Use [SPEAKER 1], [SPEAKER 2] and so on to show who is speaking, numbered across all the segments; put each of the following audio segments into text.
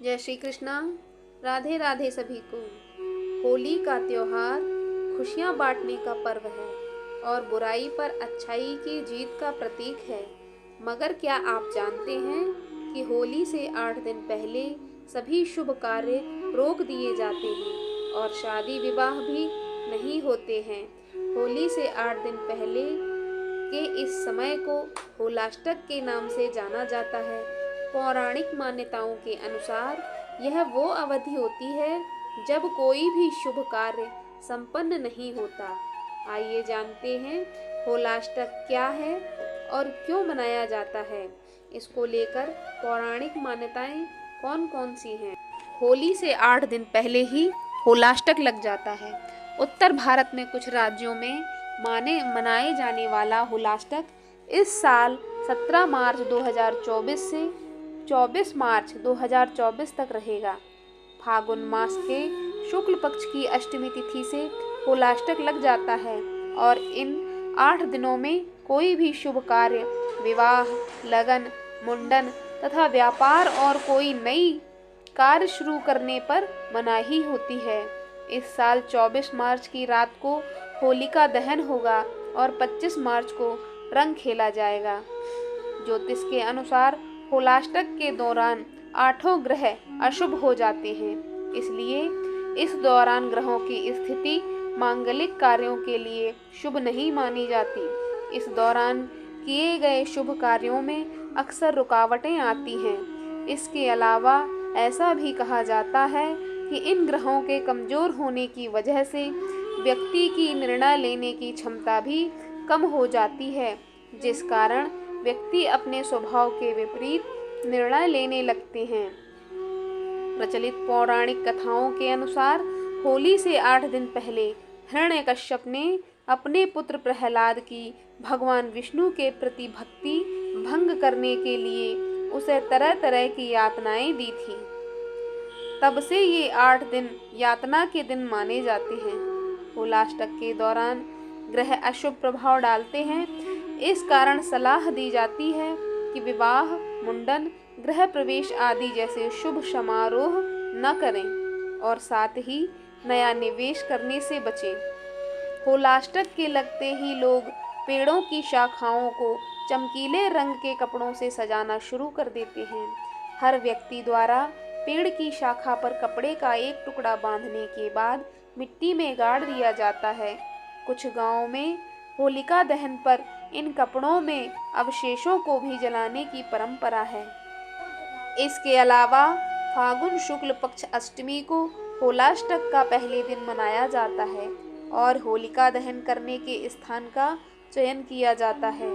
[SPEAKER 1] जय श्री कृष्णा। राधे राधे सभी को। होली का त्योहार खुशियाँ बांटने का पर्व है और बुराई पर अच्छाई की जीत का प्रतीक है। मगर क्या आप जानते हैं कि होली से 8 दिन पहले सभी शुभ कार्य रोक दिए जाते हैं और शादी विवाह भी नहीं होते हैं। होली से 8 दिन पहले के इस समय को होलाष्टक के नाम से जाना जाता है। पौराणिक मान्यताओं के अनुसार यह वो अवधि होती है जब कोई भी शुभ कार्य संपन्न नहीं होता। आइए जानते हैं होलाष्टक क्या है और क्यों मनाया जाता है। इसको लेकर पौराणिक मान्यताएं कौन कौन सी हैं। होली से 8 दिन पहले ही होलाष्टक लग जाता है। उत्तर भारत में कुछ राज्यों में मनाए जाने वाला होलाष्टक इस साल 17 मार्च 2024 से 24 मार्च 2024 तक रहेगा। फागुन मास के शुक्ल पक्ष की अष्टमी तिथि से होलाष्टक लग जाता है और इन 8 दिनों में कोई भी शुभ कार्य, विवाह, लगन, मुंडन तथा व्यापार और कोई नई कार्य शुरू करने पर मनाही होती है। इस साल 24 मार्च की रात को होलिका दहन होगा और 25 मार्च को रंग खेला जाएगा। ज्योतिष के अनुसार होलाष्टक के दौरान 8 ग्रह अशुभ हो जाते हैं, इसलिए इस दौरान ग्रहों की स्थिति मांगलिक कार्यों के लिए शुभ नहीं मानी जाती। इस दौरान किए गए शुभ कार्यों में अक्सर रुकावटें आती हैं। इसके अलावा ऐसा भी कहा जाता है कि इन ग्रहों के कमजोर होने की वजह से व्यक्ति की निर्णय लेने की क्षमता भी कम हो जाती है, जिस कारण व्यक्ति अपने स्वभाव के विपरीत निर्णय लेने लगते हैं। प्रचलित पौराणिक कथाओं के अनुसार होली से 8 दिन पहले हिरण्यकश्यप ने अपने पुत्र प्रहलाद की भगवान विष्णु के प्रति भक्ति भंग करने के लिए उसे तरह तरह की यातनाएं दी थी। तब से ये 8 दिन यातना के दिन माने जाते हैं। होलाष्टक के दौरान ग्रह अशुभ प्रभाव डालते हैं, इस कारण सलाह दी जाती है कि विवाह, मुंडन, गृह प्रवेश आदि जैसे शुभ समारोह न करें और साथ ही नया निवेश करने से बचें। होलाष्टक के लगते ही लोग पेड़ों की शाखाओं को चमकीले रंग के कपड़ों से सजाना शुरू कर देते हैं। हर व्यक्ति द्वारा पेड़ की शाखा पर कपड़े का एक टुकड़ा बांधने के बाद मिट्टी में गाड़ दिया जाता है। कुछ गांवों में होलिका दहन पर इन कपड़ों में अवशेषों को भी जलाने की परंपरा है। इसके अलावा फागुन शुक्ल पक्ष अष्टमी को होलाष्टक का पहले दिन मनाया जाता है और होलिका दहन करने के स्थान का चयन किया जाता है।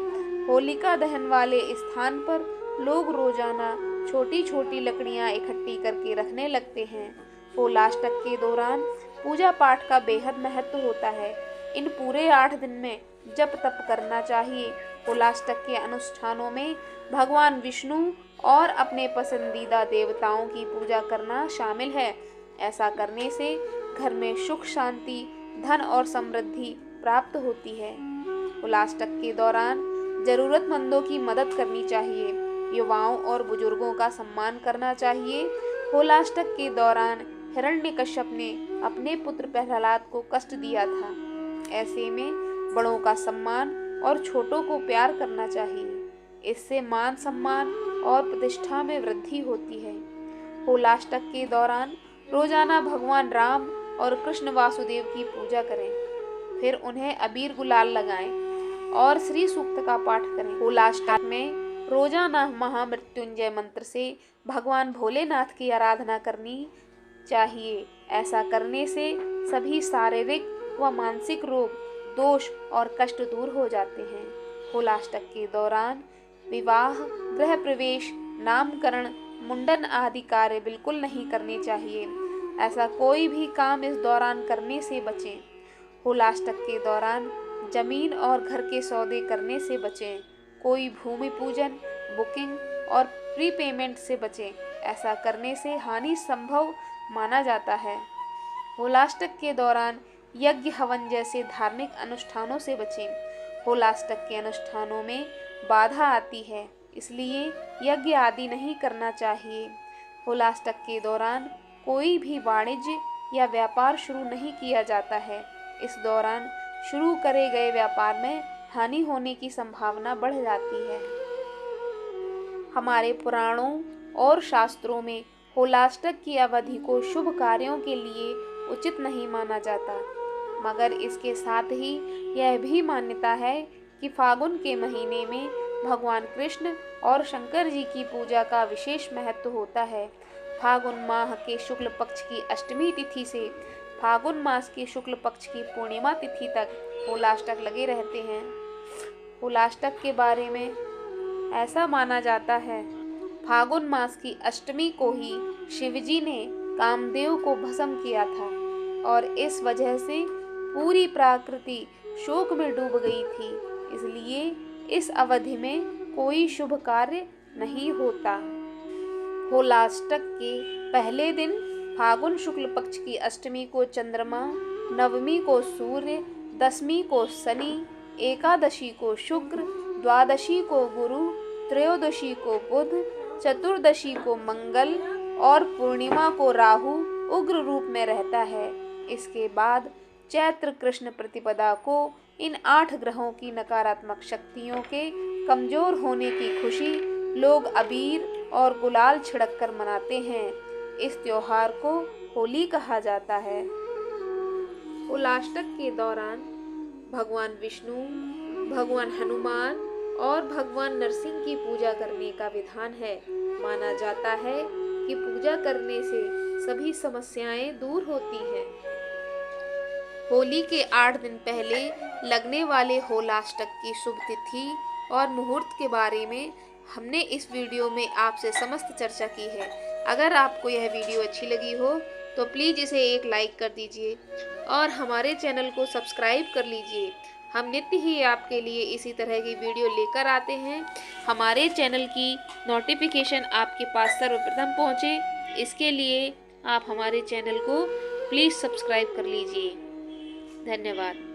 [SPEAKER 1] होलिका दहन वाले स्थान पर लोग रोजाना छोटी छोटी लकड़ियां इकट्ठी करके रखने लगते हैं। होलाष्टक के दौरान पूजा पाठ का बेहद महत्व होता है। इन पूरे 8 दिन में जप तप करना चाहिए। होलाष्टक के अनुष्ठानों में भगवान विष्णु और अपने पसंदीदा देवताओं की पूजा करना शामिल है। ऐसा करने से घर में सुख शांति, धन और समृद्धि प्राप्त होती है। होलाष्टक के दौरान जरूरतमंदों की मदद करनी चाहिए। युवाओं और बुजुर्गों का सम्मान करना चाहिए। होलाष्टक के दौरान हिरण्यकश्यप ने अपने पुत्र प्रहलाद को कष्ट दिया था। ऐसे में बड़ों का सम्मान और छोटों को प्यार करना चाहिए। इससे मान सम्मान और प्रतिष्ठा में वृद्धि होती है। होलाष्टक के दौरान रोजाना भगवान राम और कृष्ण वासुदेव की पूजा करें, फिर उन्हें अबीर गुलाल लगाएं और श्री सूक्त का पाठ करें। होलाष्टक में रोजाना महामृत्युंजय मंत्र से भगवान भोलेनाथ की आराधना करनी चाहिए। ऐसा करने से सभी शारीरिक व मानसिक रोग, दोष और कष्ट दूर हो जाते हैं। होलाष्टक के दौरान विवाह, गृह प्रवेश, नामकरण, मुंडन आदि कार्य बिल्कुल नहीं करने चाहिए। ऐसा कोई भी काम इस दौरान करने से बचें। होलाष्टक के दौरान जमीन और घर के सौदे करने से बचें। कोई भूमि पूजन, बुकिंग और प्रीपेमेंट से बचें। ऐसा करने से हानि संभव माना जाता है। होलाष्टक के दौरान यज्ञ हवन जैसे धार्मिक अनुष्ठानों से बचें। होलाष्टक के अनुष्ठानों में बाधा आती है, इसलिए यज्ञ आदि नहीं करना चाहिए। होलाष्टक के दौरान कोई भी वाणिज्य या व्यापार शुरू नहीं किया जाता है। इस दौरान शुरू करे गए व्यापार में हानि होने की संभावना बढ़ जाती है। हमारे पुराणों और शास्त्रों में होलाष्टक की अवधि को शुभ कार्यों के लिए उचित नहीं माना जाता, मगर इसके साथ ही यह भी मान्यता है कि फागुन के महीने में भगवान कृष्ण और शंकर जी की पूजा का विशेष महत्व होता है। फागुन माह के शुक्ल पक्ष की अष्टमी तिथि से फागुन मास के शुक्ल पक्ष की पूर्णिमा तिथि तक होलाष्टक लगे रहते हैं। होलाष्टक के बारे में ऐसा माना जाता है, फागुन मास की अष्टमी को ही शिवजी ने कामदेव को भस्म किया था और इस वजह से पूरी प्रकृति शोक में डूब गई थी। इसलिए इस अवधि में कोई शुभ कार्य नहीं होता। होलाष्टक के पहले दिन फागुन शुक्ल पक्ष की अष्टमी को चंद्रमा, नवमी को सूर्य, दशमी को शनि, एकादशी को शुक्र, द्वादशी को गुरु, त्रयोदशी को बुध, चतुर्दशी को मंगल और पूर्णिमा को राहु उग्र रूप में रहता है। इसके बाद चैत्र कृष्ण प्रतिपदा को इन 8 ग्रहों की नकारात्मक शक्तियों के कमजोर होने की खुशी लोग अबीर और गुलाल छिड़क कर मनाते हैं। इस त्योहार को होली कहा जाता है। होलाष्टक के दौरान भगवान विष्णु, भगवान हनुमान और भगवान नरसिंह की पूजा करने का विधान है। माना जाता है कि पूजा करने से सभी समस्याएं दूर होती हैं। होली के 8 दिन पहले लगने वाले होलाष्टक की शुभ तिथि और मुहूर्त के बारे में हमने इस वीडियो में आपसे समस्त चर्चा की है। अगर आपको यह वीडियो अच्छी लगी हो तो प्लीज़ इसे एक लाइक कर दीजिए और हमारे चैनल को सब्सक्राइब कर लीजिए। हम नित्य ही आपके लिए इसी तरह की वीडियो लेकर आते हैं। हमारे चैनल की नोटिफिकेशन आपके पास सर्वप्रथम पहुँचे, इसके लिए आप हमारे चैनल को प्लीज़ सब्सक्राइब कर लीजिए। धन्यवाद।